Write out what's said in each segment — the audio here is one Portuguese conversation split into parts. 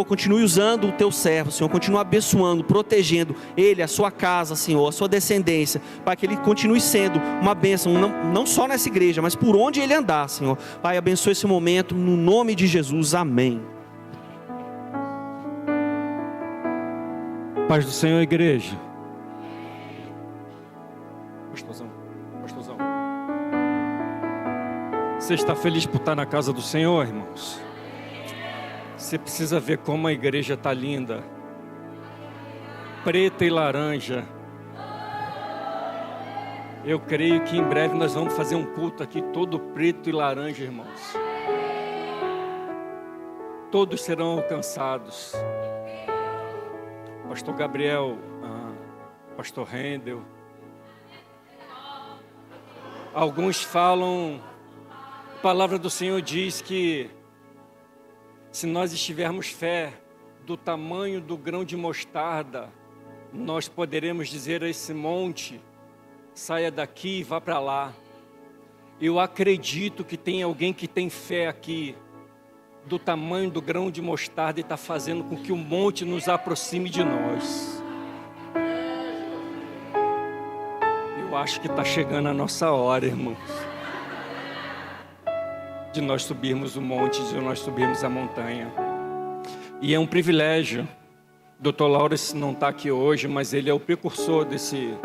continue usando o teu servo, Senhor, continue abençoando, protegendo ele, a sua casa, Senhor, a sua descendência, para que ele continue sendo uma bênção, não só nessa igreja, mas por onde ele andar, Senhor. Pai, abençoe esse momento, no nome de Jesus, amém. Paz do Senhor, igreja. Pastorzão. Você está feliz por estar na casa do Senhor, irmãos? Você precisa ver como a igreja está linda. Preta e laranja. Eu creio que em breve nós vamos fazer um culto aqui todo preto e laranja, irmãos. Todos serão alcançados. Pastor Gabriel, Pastor Rendel. Alguns falam, a palavra do Senhor diz que se nós estivermos fé do tamanho do grão de mostarda, nós poderemos dizer a esse monte, saia daqui e vá para lá. Eu acredito que tem alguém que tem fé aqui, do tamanho do grão de mostarda, e está fazendo com que o monte nos aproxime de nós. Eu acho que está chegando a nossa hora, irmãos, de nós subirmos o monte, de nós subirmos a montanha. E é um privilégio. Dr. Lawrence não está aqui hoje, mas ele é o precursor desse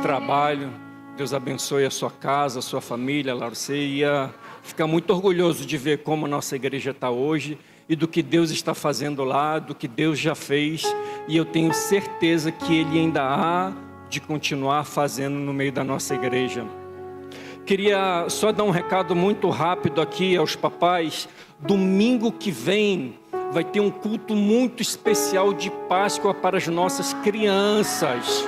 trabalho. Deus abençoe a sua casa, a sua família, Lawrence. Ia ficar muito orgulhoso de ver como a nossa igreja está hoje e do que Deus está fazendo lá, do que Deus já fez. E eu tenho certeza que Ele ainda há de continuar fazendo no meio da nossa igreja. Queria só dar um recado muito rápido aqui aos papais. Domingo que vem vai ter um culto muito especial de Páscoa para as nossas crianças.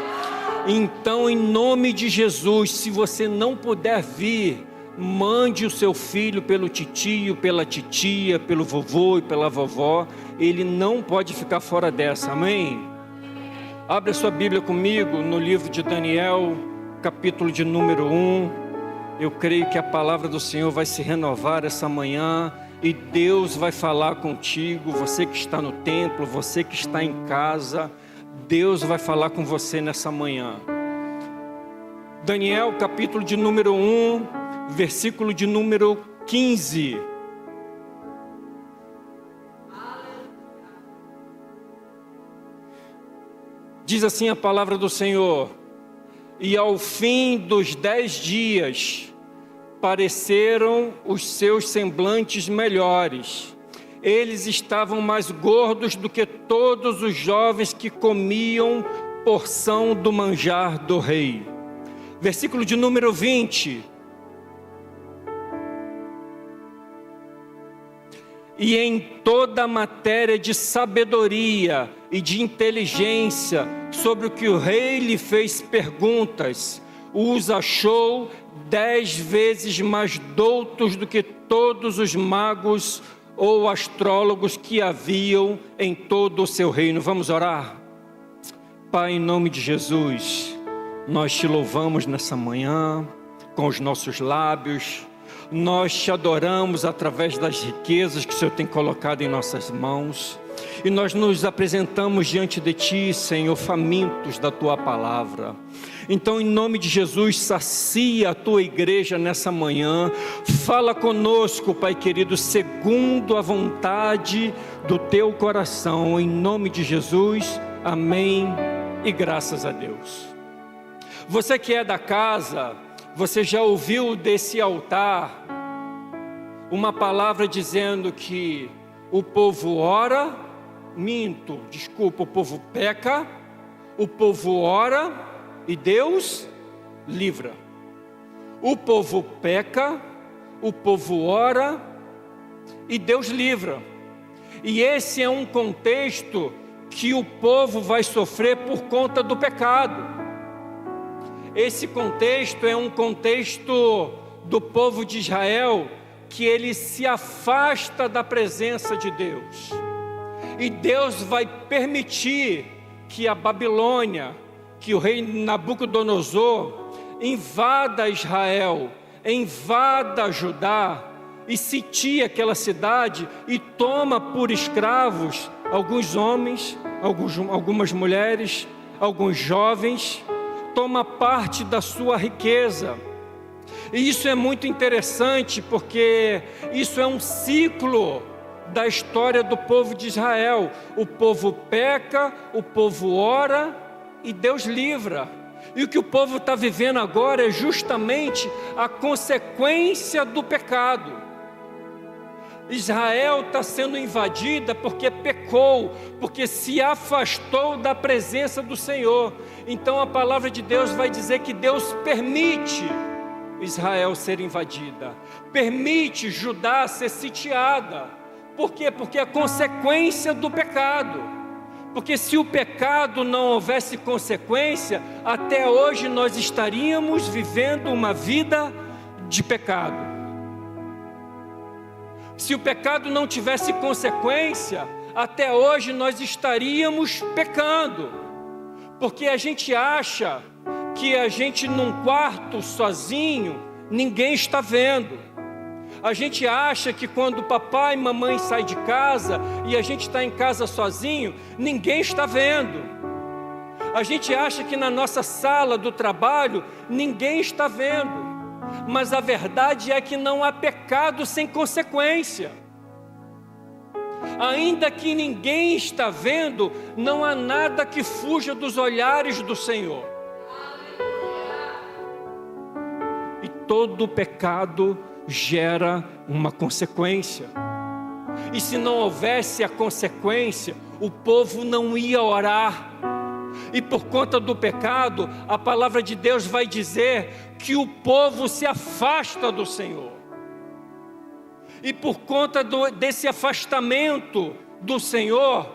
Então, em nome de Jesus, se você não puder vir, mande o seu filho pelo titio, pela titia, pelo vovô e pela vovó. Ele não pode ficar fora dessa, amém? Abre a sua Bíblia comigo no livro de Daniel, capítulo de número 1. Eu creio que a palavra do Senhor vai se renovar essa manhã e Deus vai falar contigo, você que está no templo, você que está em casa, Deus vai falar com você nessa manhã. Daniel, capítulo de número 1, versículo de número 15. Diz assim a palavra do Senhor: e ao fim dos 10 dias, pareceram os seus semblantes melhores. Eles estavam mais gordos do que todos os jovens que comiam porção do manjar do rei. Versículo de número 20. E em toda a matéria de sabedoria e de inteligência, sobre o que o rei lhe fez perguntas, os achou 10 vezes mais doutos do que todos os magos ou astrólogos que haviam em todo o seu reino. Vamos orar? Pai, em nome de Jesus, nós te louvamos nessa manhã com os nossos lábios. Nós te adoramos através das riquezas que o Senhor tem colocado em nossas mãos. E nós nos apresentamos diante de Ti, Senhor, famintos da Tua palavra. Então, em nome de Jesus, sacia a Tua igreja nessa manhã. Fala conosco, Pai querido, segundo a vontade do Teu coração. Em nome de Jesus, amém e graças a Deus. Você que é da casa, você já ouviu desse altar uma palavra dizendo que o povo ora, o povo peca, o povo ora e Deus livra. O povo peca, o povo ora e Deus livra. E esse é um contexto que o povo vai sofrer por conta do pecado. Esse contexto é um contexto do povo de Israel, que ele se afasta da presença de Deus. E Deus vai permitir que a Babilônia, que o rei Nabucodonosor invada Israel, invada Judá, e sitia aquela cidade e toma por escravos alguns homens, algumas mulheres, alguns jovens, toma parte da sua riqueza. E isso é muito interessante, porque isso é um ciclo da história do povo de Israel. O povo peca, o povo ora e Deus livra. E o que o povo está vivendo agora é justamente a consequência do pecado. Israel está sendo invadida porque pecou, porque se afastou da presença do Senhor. Então a palavra de Deus vai dizer que Deus permite Israel ser invadida, permite Judá ser sitiada. Por quê? Porque é consequência do pecado. Porque se o pecado não houvesse consequência, até hoje nós estaríamos vivendo uma vida de pecado. Se o pecado não tivesse consequência, até hoje nós estaríamos pecando. Porque a gente acha que a gente num quarto sozinho, ninguém está vendo. A gente acha que quando papai e mamãe saem de casa e a gente está em casa sozinho, ninguém está vendo. A gente acha que na nossa sala do trabalho, ninguém está vendo. Mas a verdade é que não há pecado sem consequência. Ainda que ninguém está vendo, não há nada que fuja dos olhares do Senhor. E todo pecado gera uma consequência. E se não houvesse a consequência, o povo não ia orar. E por conta do pecado, a palavra de Deus vai dizer que o povo se afasta do Senhor. E por conta desse afastamento do Senhor,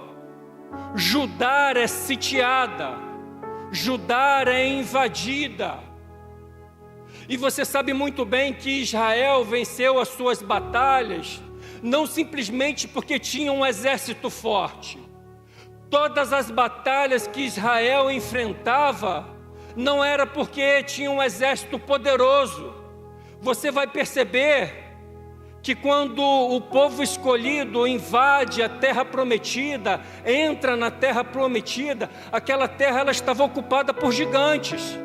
Judá é sitiada, Judá é invadida. E você sabe muito bem que Israel venceu as suas batalhas, não simplesmente porque tinha um exército forte. Todas as batalhas que Israel enfrentava, não era porque tinha um exército poderoso. Você vai perceber que quando o povo escolhido invade a terra prometida, entra na terra prometida, aquela terra ela estava ocupada por gigantes.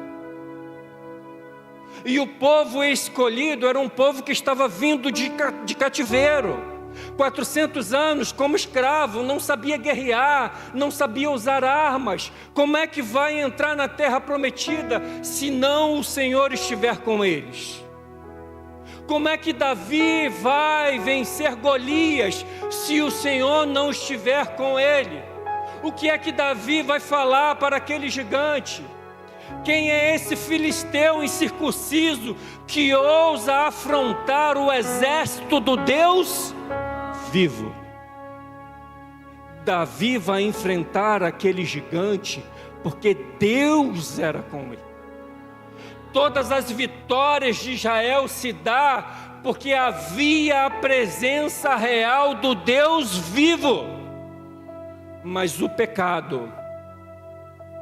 E o povo escolhido era um povo que estava vindo de cativeiro, 400 anos como escravo, não sabia guerrear, não sabia usar armas. Como é que vai entrar na terra prometida se não o Senhor estiver com eles? Como é que Davi vai vencer Golias se o Senhor não estiver com ele? O que é que Davi vai falar para aquele gigante? Quem é esse filisteu incircunciso que ousa afrontar o exército do Deus vivo? Davi vai enfrentar aquele gigante porque Deus era com ele. Todas as vitórias de Israel se dá porque havia a presença real do Deus vivo. Mas o pecado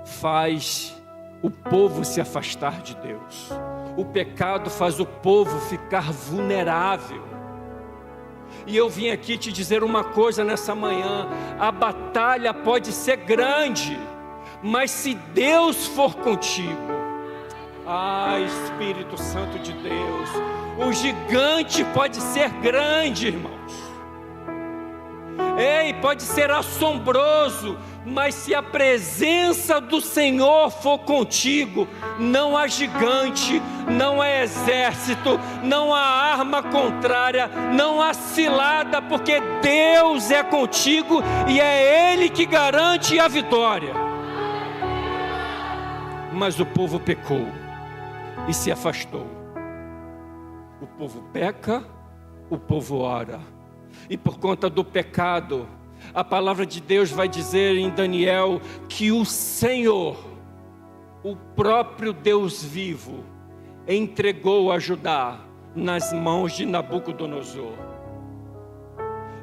faz o povo se afastar de Deus. O pecado faz o povo ficar vulnerável. E eu vim aqui te dizer uma coisa nessa manhã: a batalha pode ser grande, mas se Deus for contigo, Espírito Santo de Deus, o gigante pode ser grande, irmãos. Pode ser assombroso, mas se a presença do Senhor for contigo, não há gigante, não há exército, não há arma contrária, não há cilada, porque Deus é contigo e é Ele que garante a vitória. Mas o povo pecou e se afastou. O povo peca, o povo ora. E por conta do pecado, a palavra de Deus vai dizer em Daniel que o Senhor, o próprio Deus vivo, entregou a Judá nas mãos de Nabucodonosor.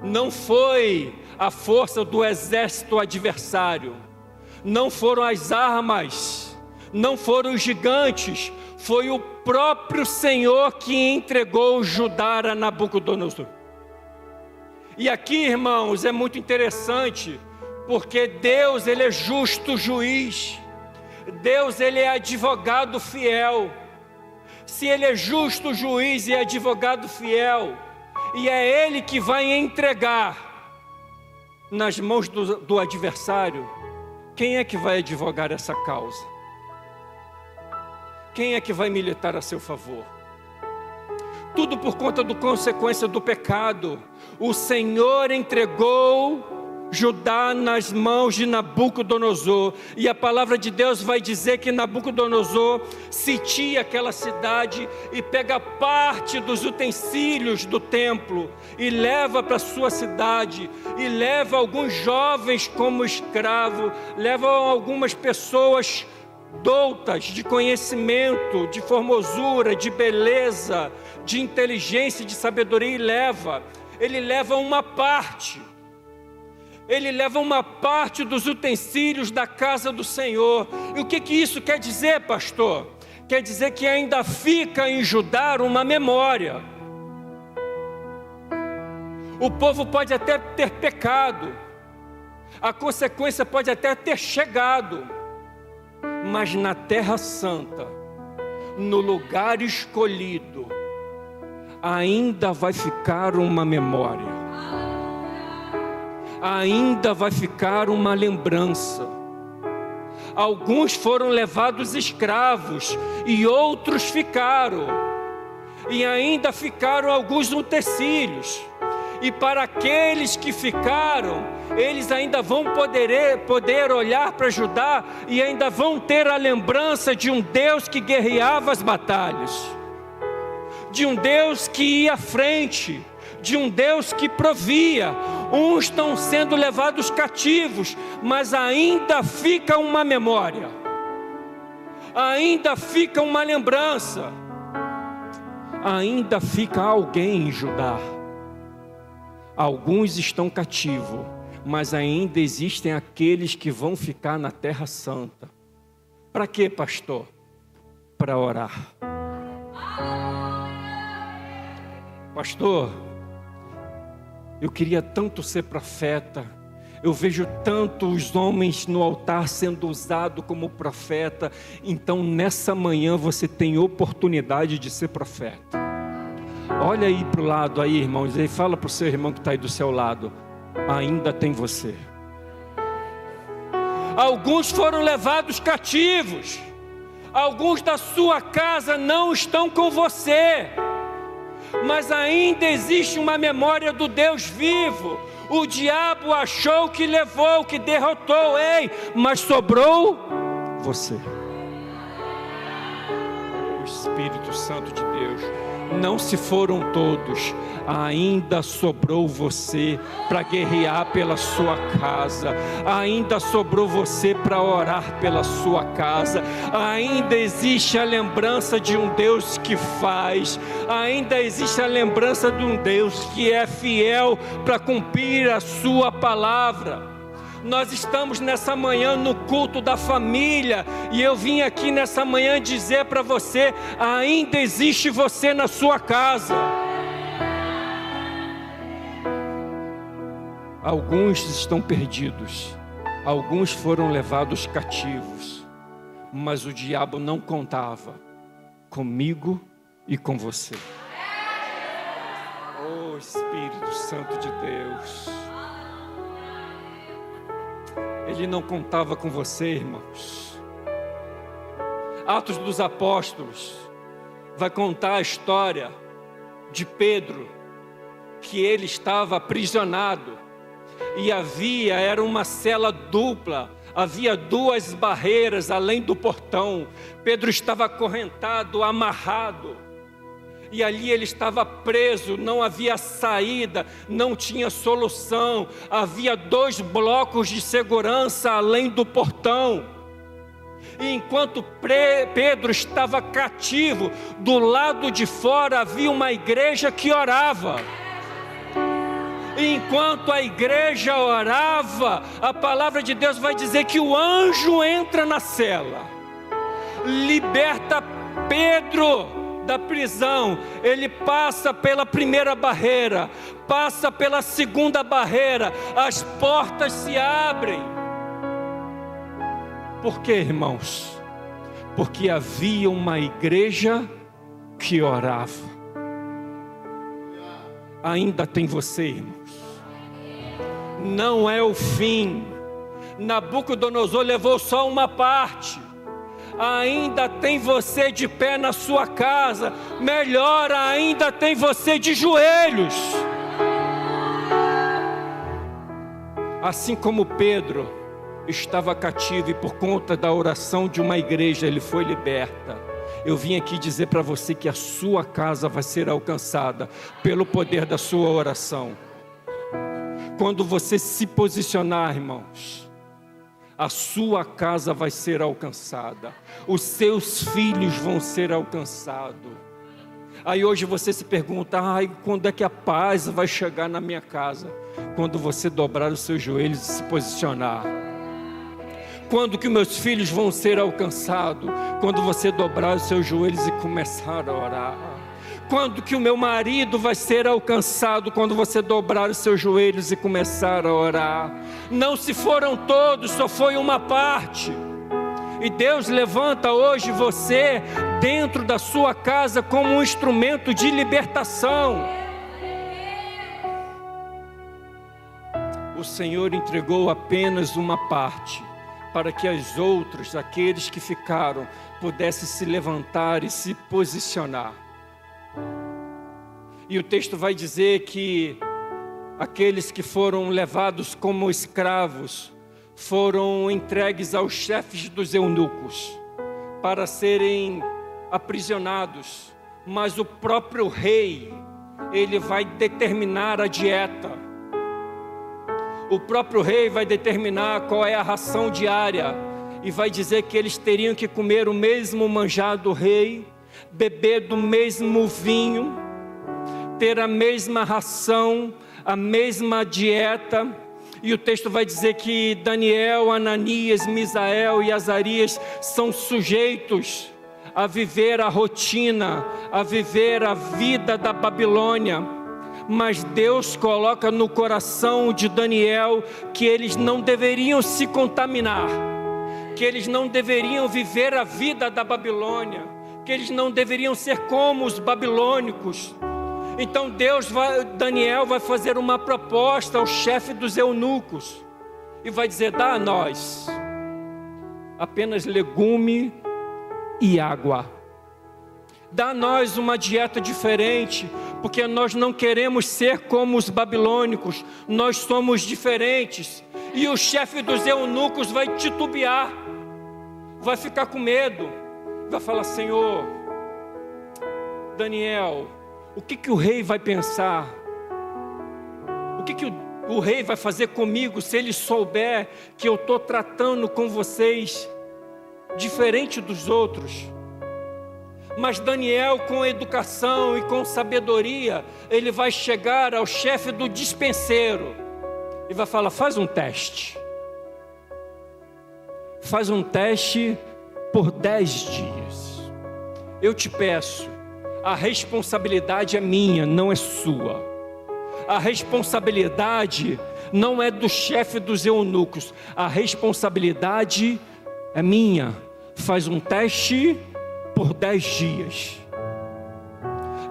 Não foi a força do exército adversário, não foram as armas, não foram os gigantes, foi o próprio Senhor que entregou Judá a Nabucodonosor. E aqui, irmãos, é muito interessante, porque Deus, Ele é justo juiz. Deus, Ele é advogado fiel. Se Ele é justo juiz e advogado fiel, e é Ele que vai entregar nas mãos do adversário, quem é que vai advogar essa causa? Quem é que vai militar a seu favor? Tudo por conta da consequência do pecado. O Senhor entregou Judá nas mãos de Nabucodonosor, e a palavra de Deus vai dizer que Nabucodonosor sitia aquela cidade e pega parte dos utensílios do templo e leva para sua cidade, e leva alguns jovens como escravo, leva algumas pessoas doutas de conhecimento, de formosura, de beleza, de inteligência, de sabedoria, ele leva uma parte. Ele leva uma parte dos utensílios da casa do Senhor. E o que isso quer dizer, pastor? Quer dizer que ainda fica em Judá uma memória. O povo pode até ter pecado, a consequência pode até ter chegado, mas na terra santa, no lugar escolhido, ainda vai ficar uma memória. Ainda vai ficar uma lembrança. Alguns foram levados escravos e outros ficaram, e ainda ficaram alguns utensílios. E para aqueles que ficaram, eles ainda vão poder olhar para Judá e ainda vão ter a lembrança de um Deus que guerreava as batalhas, de um Deus que ia à frente, de um Deus que provia. Uns estão sendo levados cativos, mas ainda fica uma memória, ainda fica uma lembrança, ainda fica alguém em Judá. Alguns estão cativos, mas ainda existem aqueles que vão ficar na terra santa. Para quê, pastor? Para orar. Pastor, eu queria tanto ser profeta. Eu vejo tantos homens no altar sendo usados como profeta. Então nessa manhã você tem oportunidade de ser profeta. Olha aí para o lado aí, irmãos, e fala para o seu irmão que está aí do seu lado: ainda tem você. Alguns foram levados cativos, alguns da sua casa não estão com você, mas ainda existe uma memória do Deus vivo. O diabo achou que levou, que derrotou, mas sobrou você. O Espírito Santo de Deus. Não se foram todos, ainda sobrou você para guerrear pela sua casa, ainda sobrou você para orar pela sua casa, ainda existe a lembrança de um Deus que faz, ainda existe a lembrança de um Deus que é fiel para cumprir a sua palavra. Nós estamos nessa manhã no culto da família, e eu vim aqui nessa manhã dizer para você: ainda existe você na sua casa. Alguns estão perdidos, alguns foram levados cativos, mas o diabo não contava comigo e com você. Oh Espírito Santo de Deus, Ele não contava com você, irmãos. Atos dos Apóstolos vai contar a história de Pedro, que ele estava aprisionado, e era uma cela dupla, havia duas barreiras além do portão. Pedro estava acorrentado, amarrado, e ali ele estava preso, não havia saída, não tinha solução. Havia 2 blocos de segurança além do portão. E enquanto Pedro estava cativo, do lado de fora havia uma igreja que orava. E enquanto a igreja orava, a palavra de Deus vai dizer que o anjo entra na cela, liberta Pedro da prisão, ele passa pela primeira barreira, passa pela segunda barreira, as portas se abrem. Por quê, irmãos? Porque havia uma igreja que orava. Ainda tem você, irmãos. Não é o fim. Nabucodonosor levou só uma parte. Ainda tem você de pé na sua casa. Melhor, ainda tem você de joelhos. Assim como Pedro estava cativo e por conta da oração de uma igreja ele foi liberta. Eu vim aqui dizer para você que a sua casa vai ser alcançada pelo poder da sua oração. Quando você se posicionar, irmãos, a sua casa vai ser alcançada, os seus filhos vão ser alcançados. Aí hoje você se pergunta, quando é que a paz vai chegar na minha casa? Quando você dobrar os seus joelhos e se posicionar. Quando que meus filhos vão ser alcançados? Quando você dobrar os seus joelhos e começar a orar. Quando que o meu marido vai ser alcançado? Quando você dobrar os seus joelhos e começar a orar. Não se foram todos, só foi uma parte. E Deus levanta hoje você dentro da sua casa como um instrumento de libertação. O Senhor entregou apenas uma parte, para que as outras, aqueles que ficaram, pudessem se levantar e se posicionar. E o texto vai dizer que aqueles que foram levados como escravos foram entregues aos chefes dos eunucos para serem aprisionados, mas o próprio rei, ele vai determinar a dieta. O próprio rei vai determinar qual é a ração diária e vai dizer que eles teriam que comer o mesmo manjar do rei, beber do mesmo vinho, ter a mesma ração, a mesma dieta. E o texto vai dizer que Daniel, Ananias, Misael e Azarias são sujeitos a viver a rotina, a viver a vida da Babilônia. Mas Deus coloca no coração de Daniel que eles não deveriam se contaminar, que eles não deveriam viver a vida da Babilônia, que eles não deveriam ser como os babilônicos. Então Daniel vai fazer uma proposta ao chefe dos eunucos e vai dizer: dá a nós apenas legume e água. Dá a nós uma dieta diferente, porque nós não queremos ser como os babilônicos, nós somos diferentes. E o chefe dos eunucos vai titubear, vai ficar com medo, vai falar: Senhor, Daniel, o que o rei vai pensar? O que o rei vai fazer comigo se ele souber que eu estou tratando com vocês diferente dos outros? Mas Daniel, com educação e com sabedoria, ele vai chegar ao chefe do dispenseiro e vai falar: faz um teste. Faz um teste por 10 dias. Eu te peço, a responsabilidade é minha, não é sua. A responsabilidade não é do chefe dos eunucos, a responsabilidade é minha. Faz um teste por 10 dias.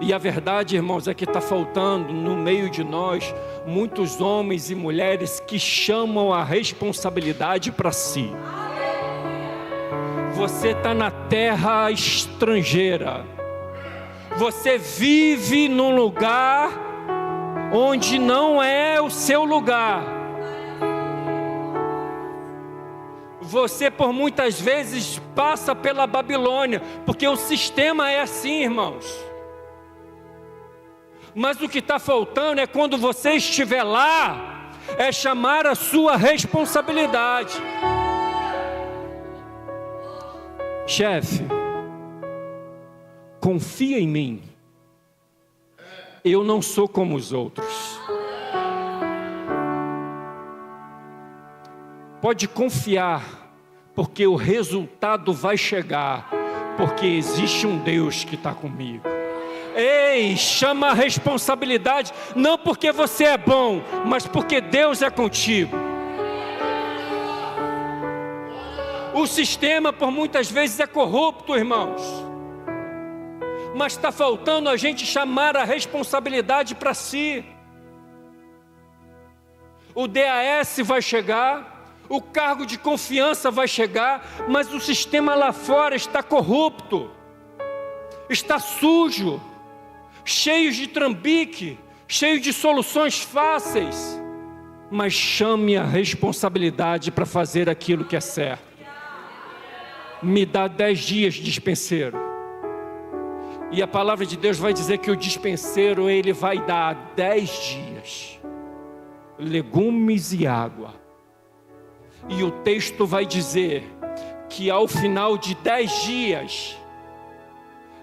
E a verdade, irmãos, é que está faltando no meio de nós muitos homens e mulheres que chamam a responsabilidade para si. Você está na terra estrangeira, você vive num lugar onde não é o seu lugar. Você por muitas vezes passa pela Babilônia, porque o sistema é assim, irmãos. Mas o que está faltando é, quando você estiver lá, é chamar a sua responsabilidade. Chefe, confia em mim. Eu não sou como os outros. Pode confiar, porque o resultado vai chegar. porque existe um Deus que está comigo. Ei, chama a responsabilidade, não porque você é bom, mas porque Deus é contigo. O sistema por muitas vezes é corrupto, irmãos, mas está faltando a gente chamar a responsabilidade para si. O DAS vai chegar, o cargo de confiança vai chegar, mas o sistema lá fora está corrupto, está sujo, cheio de trambique, cheio de soluções fáceis. Mas chame a responsabilidade para fazer aquilo que é certo. Me dá 10 dias, dispenseiro. E a palavra de Deus vai dizer que o dispenseiro, ele vai dar 10 dias, legumes e água. E o texto vai dizer que ao final de 10 dias,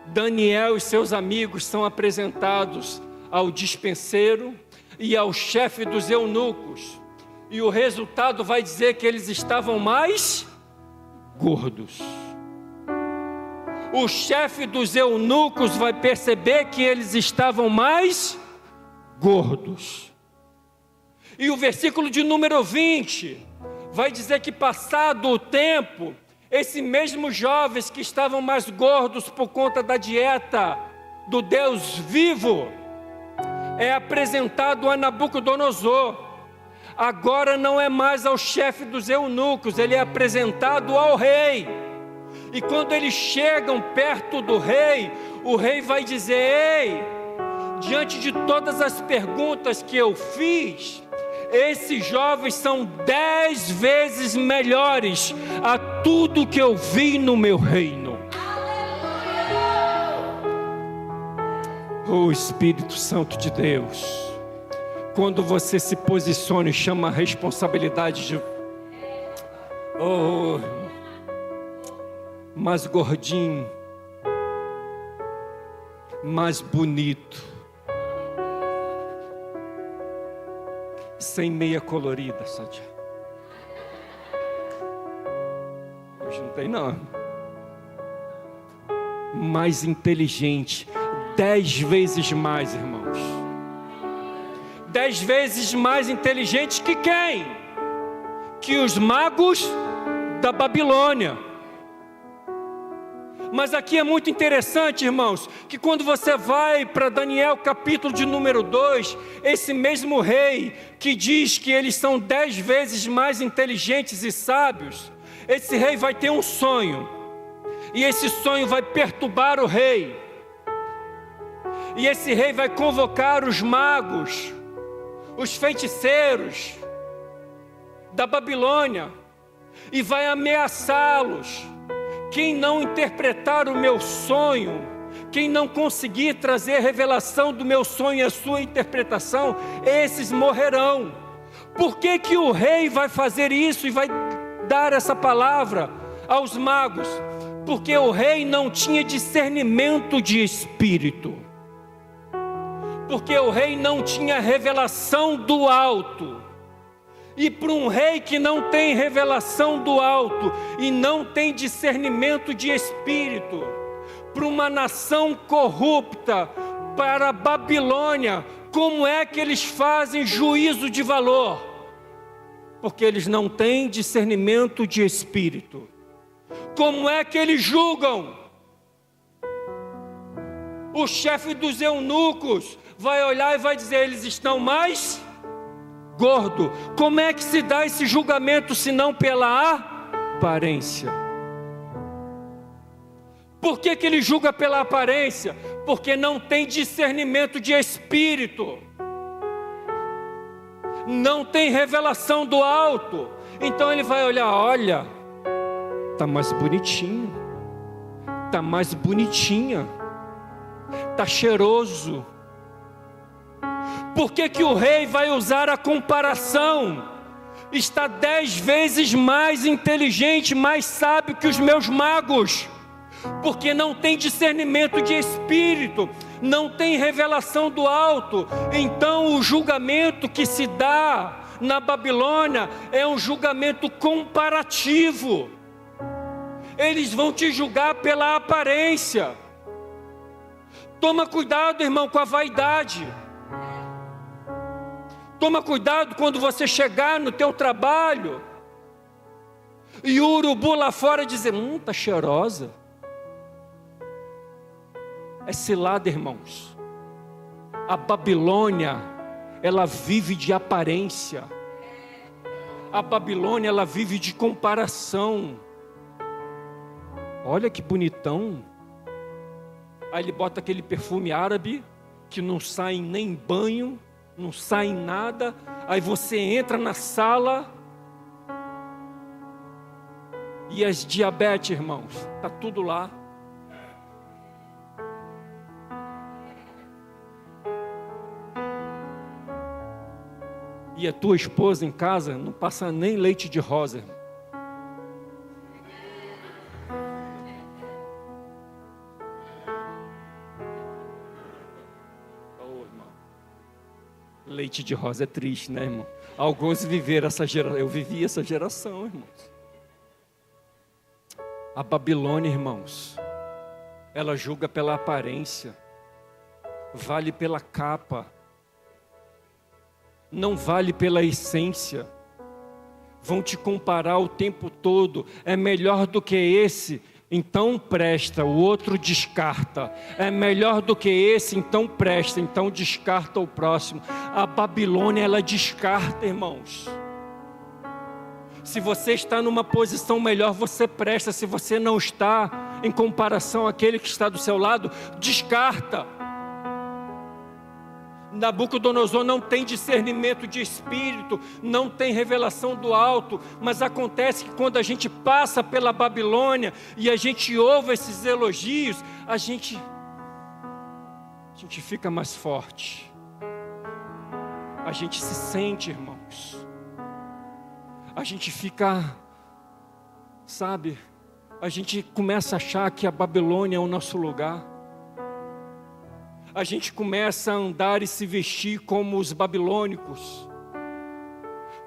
Daniel e seus amigos são apresentados ao dispenseiro e ao chefe dos eunucos. E o resultado vai dizer que eles estavam mais gordos. O chefe dos eunucos vai perceber que eles estavam mais gordos. E o versículo de número 20 vai dizer que, passado o tempo, esses mesmos jovens que estavam mais gordos por conta da dieta do Deus vivo, é apresentado a Nabucodonosor. Agora não é mais ao chefe dos eunucos, ele é apresentado ao rei. E quando eles chegam perto do rei, o rei vai dizer: ei, diante de todas as perguntas que eu fiz, esses jovens são 10 vezes melhores a tudo que eu vi no meu reino. Oh Espírito Santo de Deus, quando você se posiciona e chama a responsabilidade de mais gordinho, mais bonito, sem meia colorida, Sádia. Hoje não tem não. Mais inteligente, 10 vezes mais, irmãos. 10 vezes mais inteligente que quem? Que os magos da Babilônia. Mas aqui é muito interessante, irmãos, que quando você vai para Daniel capítulo de número 2, esse mesmo rei que diz que eles são 10 vezes mais inteligentes e sábios, esse rei vai ter um sonho, e esse sonho vai perturbar o rei, e esse rei vai convocar os magos, os feiticeiros da Babilônia, e vai ameaçá-los. Quem não interpretar o meu sonho, quem não conseguir trazer a revelação do meu sonho e a sua interpretação, esses morrerão. Por que que o rei vai fazer isso e vai dar essa palavra aos magos? Porque o rei não tinha discernimento de espírito. Porque o rei não tinha revelação do alto. E para um rei que não tem revelação do alto e não tem discernimento de espírito, para uma nação corrupta, para a Babilônia, como é que eles fazem juízo de valor? Porque eles não têm discernimento de espírito. Como é que eles julgam? O chefe dos eunucos vai olhar e vai dizer: eles estão mais gordo. Como é que se dá esse julgamento se não pela aparência? Por que que ele julga pela aparência? Porque não tem discernimento de espírito, não tem revelação do alto. Então ele vai olhar: olha, está mais bonitinho, está mais bonitinha, está cheiroso. Por que que o rei vai usar a comparação? Está 10 vezes mais inteligente, mais sábio que os meus magos. Porque não tem discernimento de espírito, não tem revelação do alto. Então o julgamento que se dá na Babilônia é um julgamento comparativo. Eles vão te julgar pela aparência. Toma cuidado, irmão, com a vaidade. Toma cuidado quando você chegar no teu trabalho e o urubu lá fora dizer, tá cheirosa. É cilada, irmãos. A Babilônia, ela vive de aparência. A Babilônia, ela vive de comparação. Olha que bonitão. Aí ele bota aquele perfume árabe, que não sai nem banho, não sai em nada. Aí você entra na sala, e as diabetes, irmãos, está tudo lá. E a tua esposa em casa não passa nem leite de rosa, irmão. Leite de rosa é triste, né, irmão? Alguns viveram essa geração. Eu vivi essa geração, irmãos. A Babilônia, irmãos, ela julga pela aparência, vale pela capa, não vale pela essência. Vão te comparar o tempo todo. É melhor do que esse, então presta, o outro descarta. É melhor do que esse, então presta, então descarta o próximo. A Babilônia, ela descarta, irmãos. Se você está numa posição melhor, você presta. Se você não está, em comparação àquele que está do seu lado, descarta. Nabucodonosor não tem discernimento de espírito, não tem revelação do alto, mas acontece que quando a gente passa pela Babilônia e a gente ouve esses elogios, a gente fica mais forte, a gente se sente, irmãos, a gente fica, sabe, a gente começa a achar que a Babilônia é o nosso lugar. A gente começa a andar e se vestir como os babilônicos,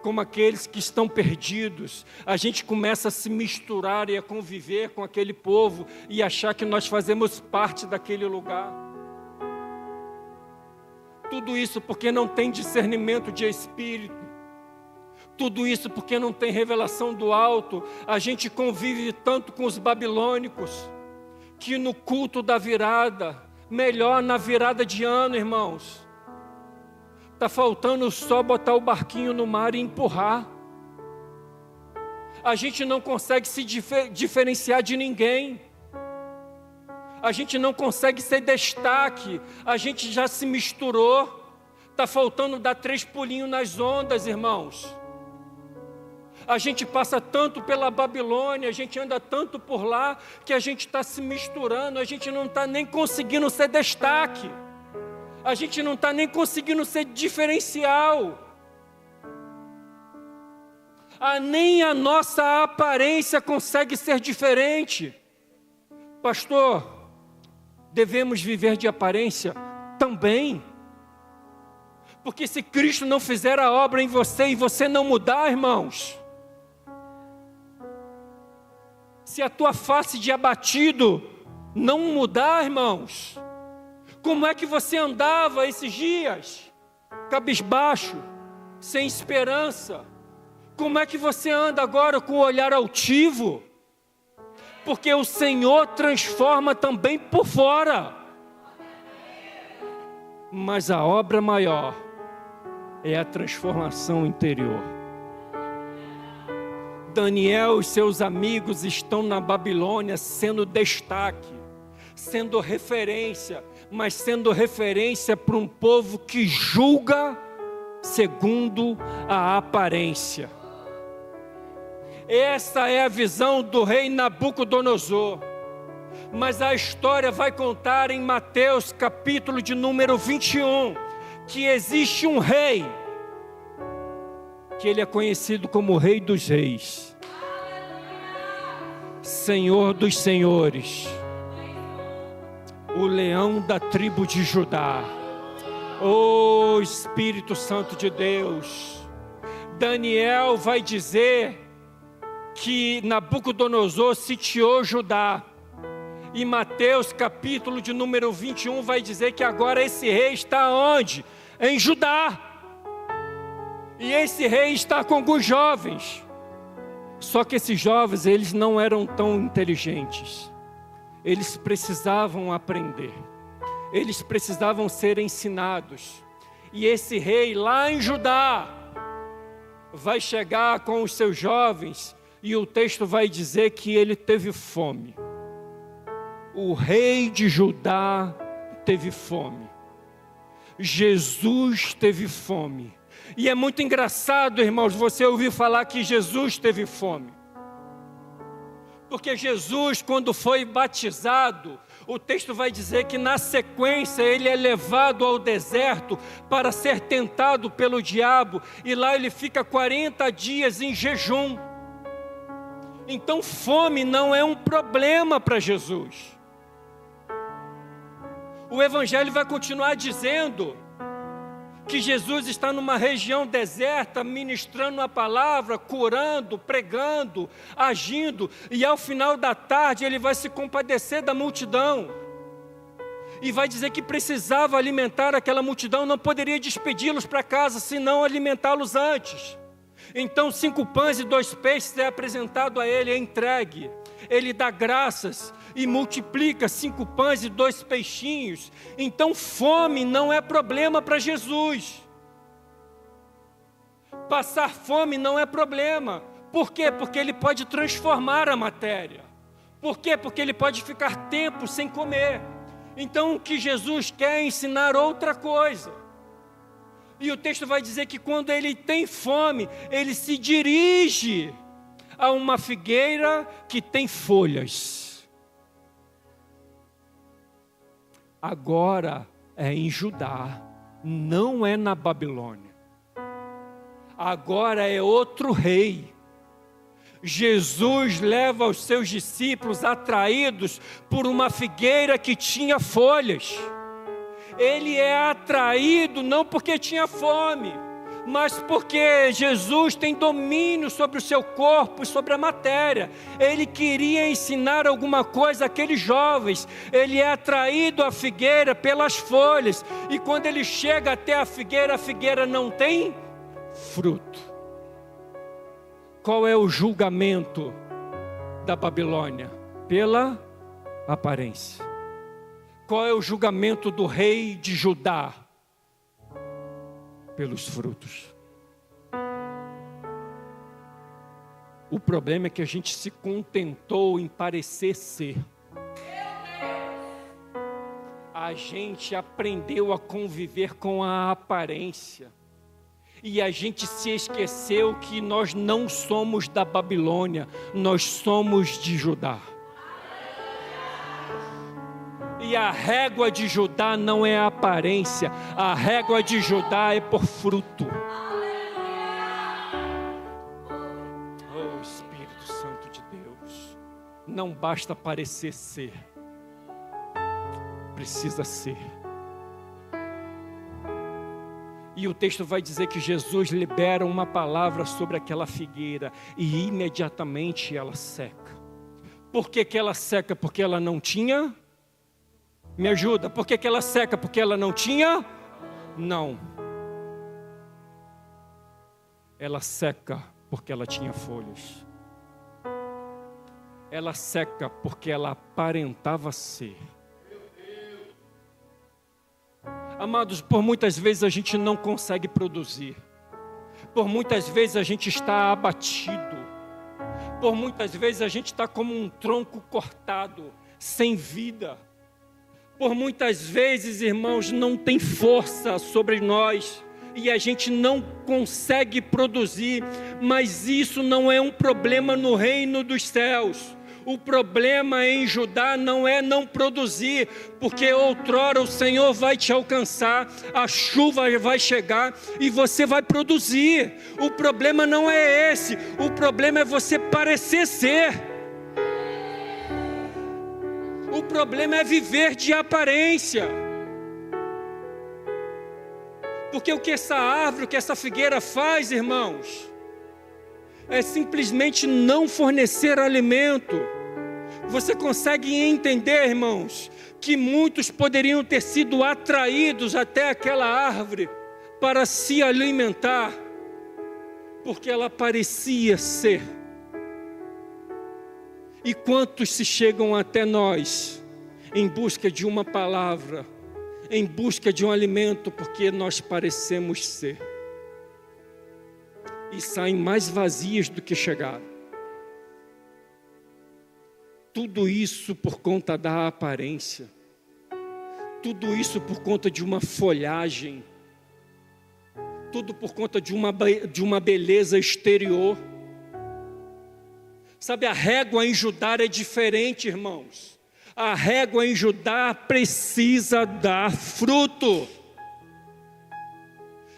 como aqueles que estão perdidos. A gente começa a se misturar e a conviver com aquele povo e achar que nós fazemos parte daquele lugar. Tudo isso porque não tem discernimento de espírito. Tudo isso porque não tem revelação do alto. A gente convive tanto com os babilônicos, que no culto da virada, melhor na virada de ano, irmãos, está faltando só botar o barquinho no mar e empurrar. A gente não consegue se diferenciar de ninguém. A gente não consegue ser destaque. A gente já se misturou. Está faltando dar 3 pulinhos nas ondas, irmãos. A gente passa tanto pela Babilônia, a gente anda tanto por lá, que a gente está se misturando, a gente não está nem conseguindo ser destaque, a gente não está nem conseguindo ser diferencial, nem a nossa aparência consegue ser diferente. Pastor, devemos viver de aparência? Também. Porque se Cristo não fizer a obra em você e você não mudar, irmãos, se a tua face de abatido não mudar, irmãos, como é que você andava esses dias? Cabisbaixo, sem esperança. Como é que você anda agora com o olhar altivo? Porque o Senhor transforma também por fora. Mas a obra maior é a transformação interior. Daniel e seus amigos estão na Babilônia sendo destaque, sendo referência, mas sendo referência para um povo que julga segundo a aparência. Essa é a visão do rei Nabucodonosor. Mas a história vai contar em Mateus capítulo de número 21, que existe um rei, que ele é conhecido como o Rei dos Reis, Senhor dos Senhores, o leão da tribo de Judá. Oh Espírito Santo de Deus, Daniel vai dizer que Nabucodonosor sitiou Judá. E Mateus capítulo de número 21 vai dizer que agora esse rei está onde? Em Judá. E esse rei está com alguns jovens. Só que esses jovens, eles não eram tão inteligentes. Eles precisavam aprender. Eles precisavam ser ensinados. E esse rei lá em Judá vai chegar com os seus jovens, e o texto vai dizer que ele teve fome. O rei de Judá teve fome. Jesus teve fome. E é muito engraçado, irmãos, você ouvir falar que Jesus teve fome. Porque Jesus, quando foi batizado, o texto vai dizer que na sequência ele é levado ao deserto para ser tentado pelo diabo, e lá ele fica 40 dias em jejum. Então fome não é um problema para Jesus. O Evangelho vai continuar dizendo que Jesus está numa região deserta, ministrando a palavra, curando, pregando, agindo, e ao final da tarde ele vai se compadecer da multidão, e vai dizer que precisava alimentar aquela multidão, não poderia despedi-los para casa, senão alimentá-los antes. Então 5 pães e 2 peixes é apresentado a ele, é entregue, ele dá graças, e multiplica 5 pães e 2 peixinhos. Então fome não é problema para Jesus. Passar fome não é problema. Por quê? Porque ele pode transformar a matéria. Por quê? Porque ele pode ficar tempo sem comer. Então o que Jesus quer é ensinar outra coisa. E o texto vai dizer que quando ele tem fome, ele se dirige a uma figueira que tem folhas. Agora é em Judá, não é na Babilônia. Agora é outro rei. Jesus leva os seus discípulos atraídos por uma figueira que tinha folhas. Ele é atraído não porque tinha fome, mas porque Jesus tem domínio sobre o seu corpo e sobre a matéria. Ele queria ensinar alguma coisa àqueles jovens. Ele é atraído à figueira pelas folhas, e quando ele chega até a figueira não tem fruto. Qual é o julgamento da Babilônia? Pela aparência. Qual é o julgamento do rei de Judá? Pelos frutos. O problema é que a gente se contentou em parecer ser. A gente aprendeu a conviver com a aparência. E a gente se esqueceu que nós não somos da Babilônia, nós somos de Judá. E a régua de Judá não é a aparência, a régua de Judá é por fruto. Oh Espírito Santo de Deus, não basta parecer ser, precisa ser. E o texto vai dizer que Jesus libera uma palavra sobre aquela figueira, e imediatamente ela seca. Por que que ela seca? Porque ela não tinha... Me ajuda, por que que ela seca? Porque ela não tinha? Não. Ela seca porque ela tinha folhas. Ela seca porque ela aparentava ser. Amados, por muitas vezes a gente não consegue produzir. Por muitas vezes a gente está abatido. Por muitas vezes a gente está como um tronco cortado, sem vida. Por muitas vezes, irmãos, não tem força sobre nós e a gente não consegue produzir, mas isso não é um problema no reino dos céus. O problema em Judá não é não produzir, porque outrora o Senhor vai te alcançar, a chuva vai chegar e você vai produzir. O problema não é esse, o problema é você parecer ser. O problema é viver de aparência. Porque o que essa árvore, o que essa figueira faz, irmãos? é simplesmente não fornecer alimento. Você consegue entender, irmãos, que muitos poderiam ter sido atraídos até aquela árvore para se alimentar, porque ela parecia ser. E quantos se chegam até nós em busca de uma palavra, em busca de um alimento, porque nós parecemos ser, e saem mais vazias do que chegaram. Tudo isso por conta da aparência, tudo isso por conta de uma folhagem, tudo por conta de uma beleza exterior. Sabe, a régua em Judá é diferente, irmãos. A régua em Judá precisa dar fruto.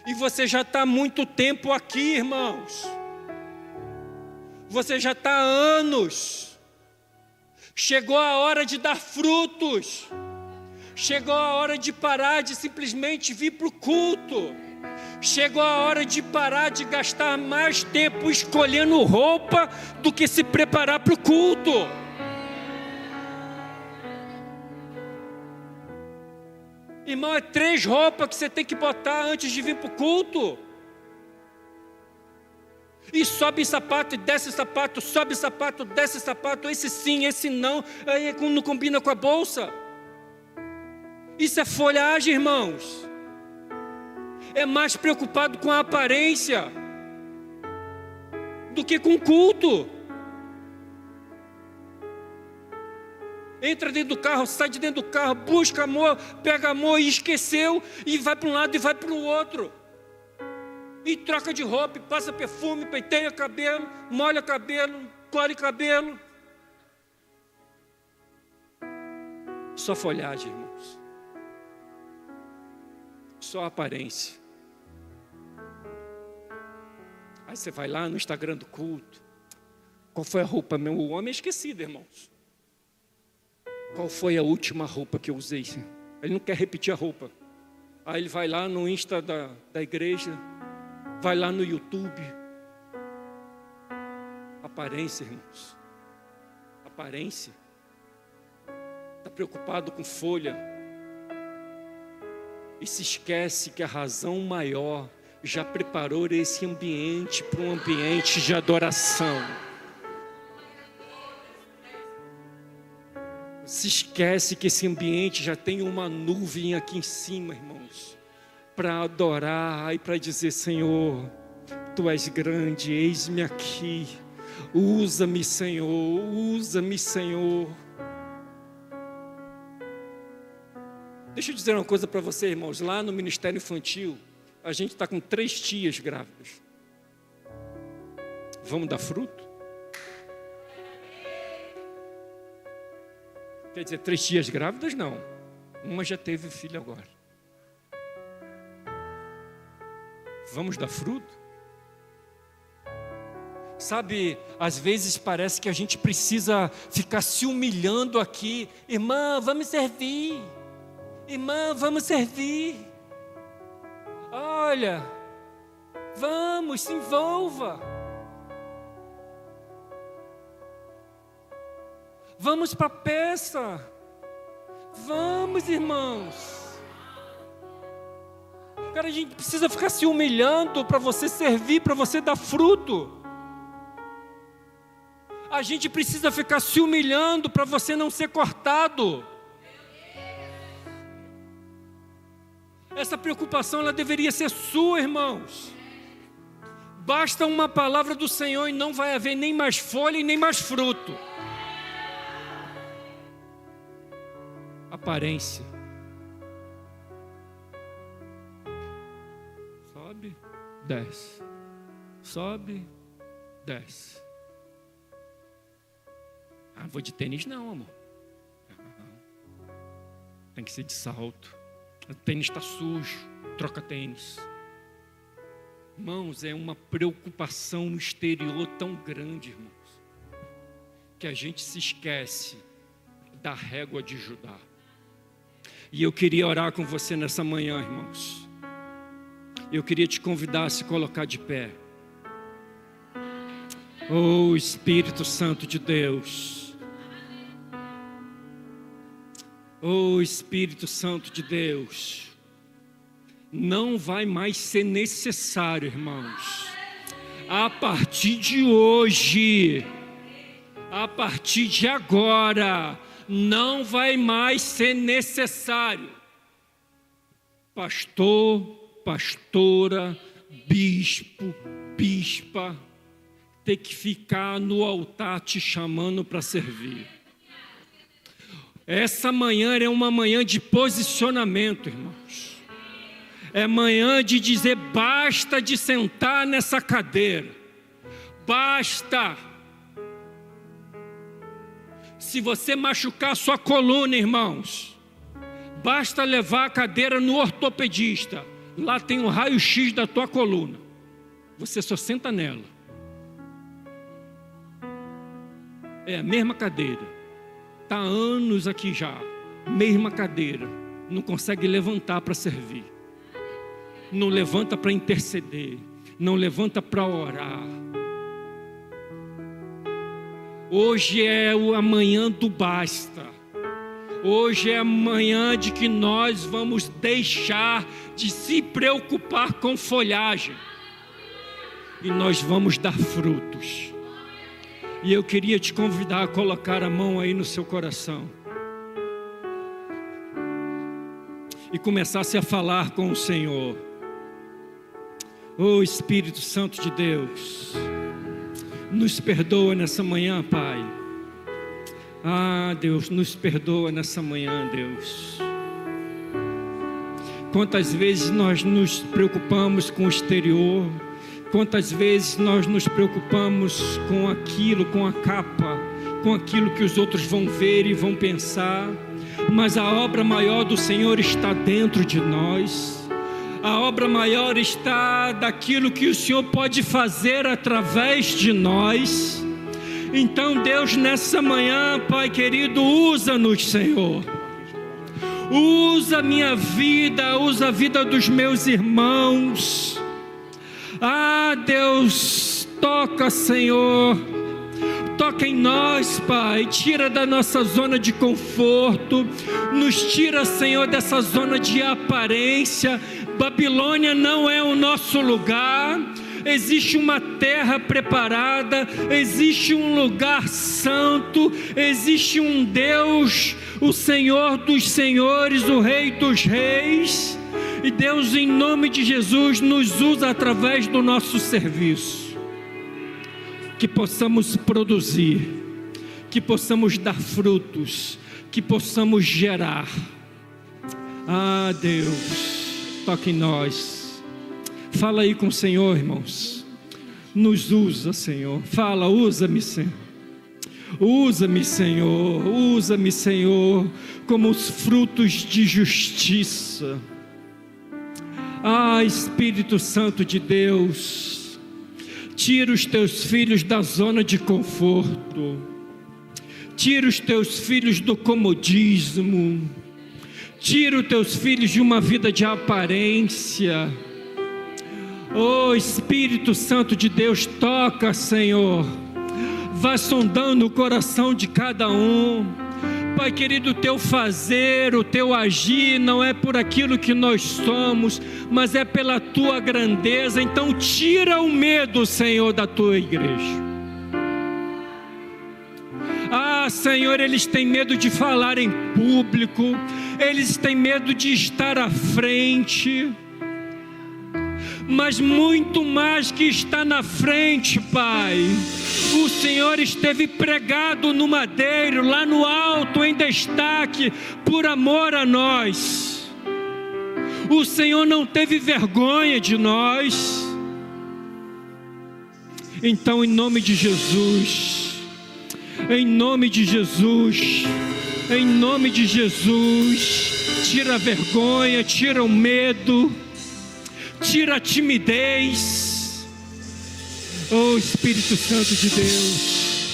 E você já está há muito tempo aqui, irmãos. Você já está há anos. Chegou a hora de dar frutos. Chegou a hora de parar de simplesmente vir para o culto. Chegou a hora de parar de gastar mais tempo escolhendo roupa do que se preparar para o culto. Irmão, é 3 roupas que você tem que botar antes de vir para o culto. E sobe sapato e desce sapato, sobe sapato, desce sapato, esse sim, esse não, aí não combina com a bolsa. Isso é folhagem, irmãos. É mais preocupado com a aparência do que com o culto. Entra dentro do carro, sai de dentro do carro, busca amor, pega amor e esqueceu, e vai para um lado e vai para o outro. E troca de roupa, e passa perfume, penteia cabelo, molha cabelo, colhe cabelo. Só folhagem, irmãos. Só aparência. Aí você vai lá no Instagram do culto. Qual foi a roupa meu? O homem é esquecido, irmãos. Qual foi a última roupa que eu usei? Ele não quer repetir a roupa. Aí ele vai lá no Insta da igreja. Vai lá no YouTube. Aparência, irmãos. Aparência. Está preocupado com folha. E se esquece que a razão maior já preparou esse ambiente para um ambiente de adoração. Se esquece que esse ambiente já tem uma nuvem aqui em cima, irmãos, para adorar e para dizer: Senhor, Tu és grande, eis-me aqui, usa-me, Senhor, usa-me, Senhor. Deixa eu dizer uma coisa para você, irmãos. Lá no Ministério Infantil, a gente está com 3 tias grávidas. Vamos dar fruto? Quer dizer, 3 tias grávidas? Não. Uma já teve filho agora. Vamos dar fruto? Sabe, às vezes parece que a gente precisa ficar se humilhando aqui. Irmã, vamos servir. Irmã, vamos servir. Olha, vamos, se envolva. Vamos para a peça. Vamos, irmãos. Cara, a gente precisa ficar se humilhando para você servir, para você dar fruto. A gente precisa ficar se humilhando para você não ser cortado. Essa preocupação, ela deveria ser sua, irmãos. Basta uma palavra do Senhor e não vai haver nem mais folha e nem mais fruto. Aparência. Sobe, desce. Sobe, desce. Ah, vou de tênis não, amor. Tem que ser de salto. O tênis está sujo, troca tênis. Irmãos, é uma preocupação no exterior tão grande, irmãos, que a gente se esquece da régua de Judá. E eu queria orar com você nessa manhã, irmãos. Eu queria te convidar a se colocar de pé. Oh, Espírito Santo de Deus. Oh, Espírito Santo de Deus. Não vai mais ser necessário, irmãos. A partir de hoje, a partir de agora, não vai mais ser necessário pastor, pastora, bispo, bispa ter que ficar no altar te chamando para servir. Essa manhã é uma manhã de posicionamento, irmãos. É manhã de dizer basta de sentar nessa cadeira. Basta. Se você machucar sua coluna, irmãos, basta levar a cadeira no ortopedista. Lá tem um raio-x da tua coluna. Você só senta nela. É a mesma cadeira. Está há anos aqui já. Mesma cadeira. Não consegue levantar para servir. Não levanta para interceder. Não levanta para orar. Hoje é a manhã do basta. Hoje é a manhã de que nós vamos deixar de se preocupar com folhagem. E nós vamos dar frutos. E eu queria te convidar a colocar a mão aí no seu coração. E começasse a falar com o Senhor. Oh, Espírito Santo de Deus, nos perdoa nessa manhã, Pai. Ah, Deus, nos perdoa nessa manhã, Deus. Quantas vezes nós nos preocupamos com o exterior, quantas vezes nós nos preocupamos com aquilo, com a capa, com aquilo que os outros vão ver e vão pensar, mas a obra maior do Senhor está dentro de nós. A obra maior está daquilo que o Senhor pode fazer através de nós. Então, Deus, nessa manhã, Pai querido, usa-nos, Senhor. Usa a minha vida, usa a vida dos meus irmãos. Ah, Deus, toca, Senhor. Toca em nós, Pai. Tira da nossa zona de conforto. Nos tira, Senhor, dessa zona de aparência. Babilônia não é o nosso lugar. Existe uma terra preparada, existe um lugar santo, existe um Deus, o Senhor dos senhores, o Rei dos reis. E Deus, em nome de Jesus, nos usa através do nosso serviço. Que possamos produzir, que possamos dar frutos, que possamos gerar. Ah, Deus, toque em nós. Fala aí com o Senhor, irmãos. Nos usa, Senhor. Fala, usa-me, Senhor. Usa-me, Senhor. Usa-me, Senhor, como os frutos de justiça. Ah, Espírito Santo de Deus, tira os teus filhos da zona de conforto. Tira os teus filhos do comodismo. Tira os teus filhos de uma vida de aparência. Oh, Espírito Santo de Deus, toca, Senhor. Vai sondando o coração de cada um. Pai querido, o teu fazer, o teu agir não é por aquilo que nós somos, mas é pela tua grandeza. Então tira o medo, Senhor, da tua igreja. Ah, Senhor, eles têm medo de falar em público, eles têm medo de estar à frente. Mas muito mais que está na frente, Pai, o Senhor esteve pregado no madeiro, lá no alto, em destaque, por amor a nós. O Senhor não teve vergonha de nós. Então, em nome de Jesus, em nome de Jesus, em nome de Jesus, tira a vergonha, tira o medo, tira a timidez. Oh, Espírito Santo de Deus,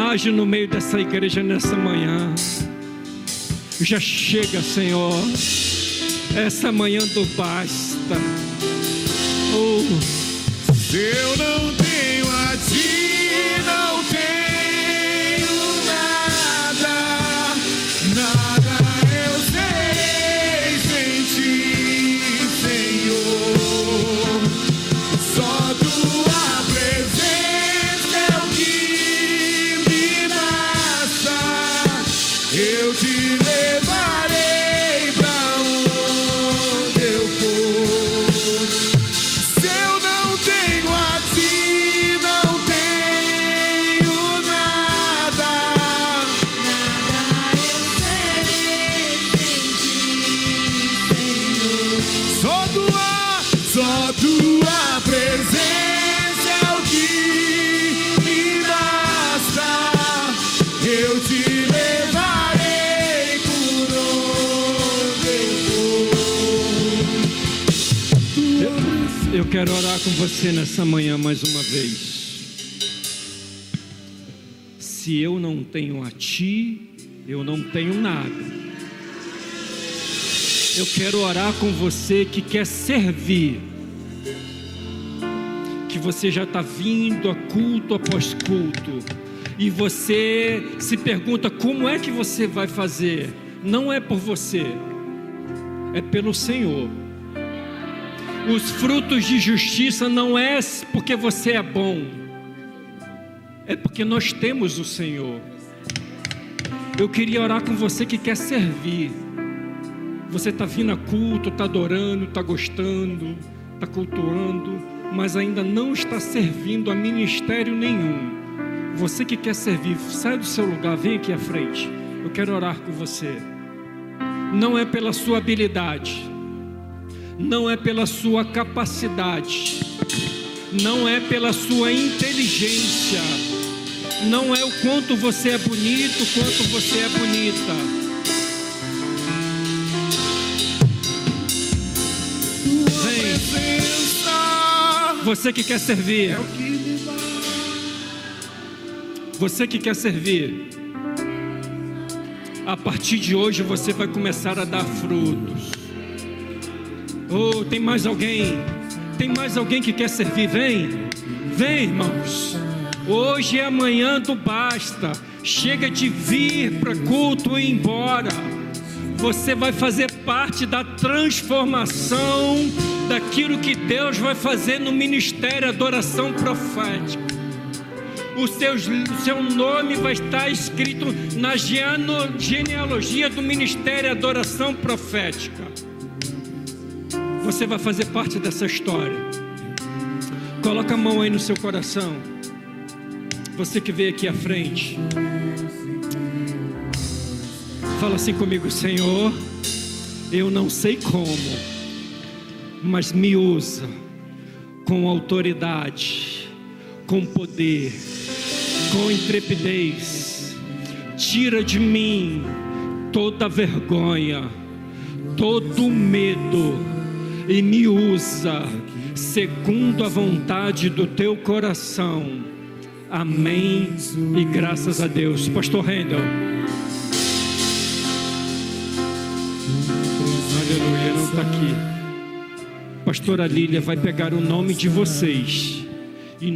age no meio dessa igreja nessa manhã. Já chega, Senhor, essa manhã do basta. Oh, eu não tenho a ti. Eu quero orar com você nessa manhã mais uma vez. Se eu não tenho a Ti, eu não tenho nada. Eu quero orar com você que quer servir, que você já está vindo a culto após culto, e você se pergunta como é que você vai fazer. Não é por você, é pelo Senhor. Os frutos de justiça não é porque você é bom, é porque nós temos o Senhor. Eu queria orar com você que quer servir. Você está vindo a culto, está adorando, está gostando, está cultuando, mas ainda não está servindo a ministério nenhum. Você que quer servir, sai do seu lugar, vem aqui à frente. Eu quero orar com você. Não é pela sua habilidade, não é pela sua capacidade, não é pela sua inteligência, não é o quanto você é bonito, o quanto você é bonita. Você que quer servir, você que quer servir, a partir de hoje você vai começar a dar frutos. Oh, tem mais alguém? Tem mais alguém que quer servir? Vem, vem, irmãos. Hoje é a manhã do basta. Chega de vir para culto e ir embora. Você vai fazer parte da transformação daquilo que Deus vai fazer no ministério Adoração Profética. O seu nome vai estar escrito na genealogia do ministério Adoração Profética. Você vai fazer parte dessa história. Coloca a mão aí no seu coração. Você que veio aqui à frente, fala assim comigo: Senhor, eu não sei como, mas me usa com autoridade, com poder, com intrepidez. Tira de mim toda vergonha, todo medo, e me usa segundo a vontade do teu coração. Amém e graças a Deus. Pastor Rendel. Aleluia, não está aqui. Pastora Lília vai pegar o nome de vocês e